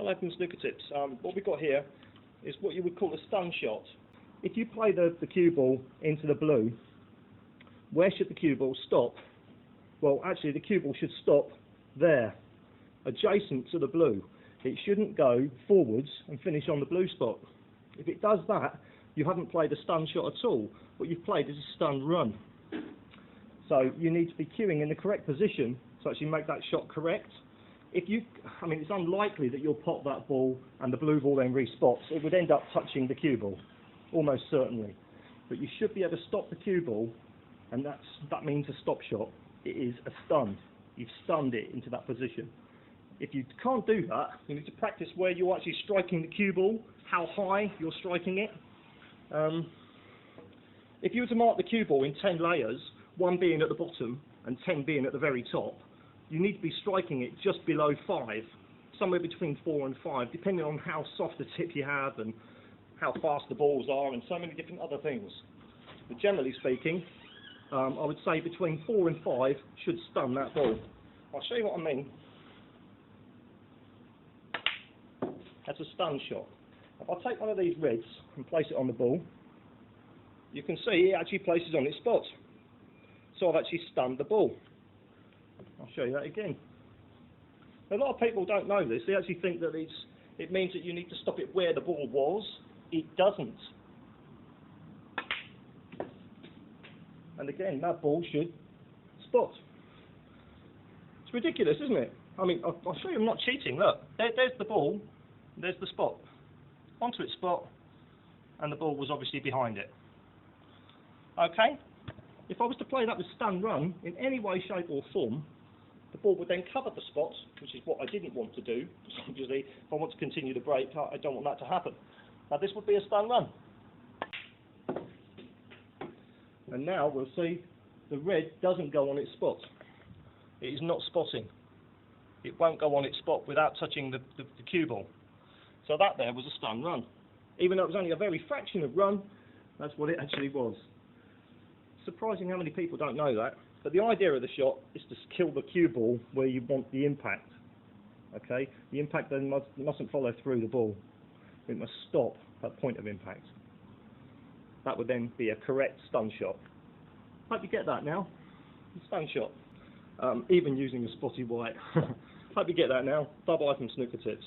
Hello from Snooker Tips. What we've got here is what you would call a stun shot. If you play the cue ball into the blue, where should the cue ball stop? Well, actually the cue ball should stop there, adjacent to the blue. It shouldn't go forwards and finish on the blue spot. If it does that, you haven't played a stun shot at all. What you've played is a stun run. So you need to be cueing in the correct position to actually make that shot correct. It's unlikely that you'll pop that ball and the blue ball then respots. It would end up touching the cue ball, almost certainly. But you should be able to stop the cue ball, and that means a stop shot. It is a stun. You've stunned it into that position. If you can't do that, you need to practice where you're actually striking the cue ball, how high you're striking it. If you were to mark the cue ball in 10 layers, 1 being at the bottom and 10 being at the very top, you need to be striking it just below 5, somewhere between 4 and 5, depending on how soft a tip you have and how fast the balls are and so many different other things. But generally speaking, I would say between 4 and 5 should stun that ball. I'll show you what I mean. That's a stun shot. If I take one of these reds and place it on the ball, you can see it actually places on its spot. So I've actually stunned the ball. I'll show you that again. A lot of people don't know this. They actually think that it means that you need to stop it where the ball was. It doesn't. And again, that ball should spot. It's ridiculous, isn't it? I mean, I'll show you I'm not cheating. Look, there's the ball, there's the spot. Onto its spot, and the ball was obviously behind it. Okay? If I was to play that with stun run, in any way, shape or form, the ball would then cover the spot, which is what I didn't want to do, because obviously if I want to continue the break, I don't want that to happen. Now this would be a stun run. And now we'll see the red doesn't go on its spot. It is not spotting. It won't go on its spot without touching the cue ball. So that there was a stun run. Even though it was only a very fraction of run, that's what it actually was. Surprising how many people don't know that. But the idea of the shot is to kill the cue ball where you want the impact. Okay? The impact then mustn't follow through the ball. It must stop at point of impact. That would then be a correct stun shot. Hope you get that now. Stun shot. Even using a spotty white. Hope you get that now. Bye bye from Snooker Tips.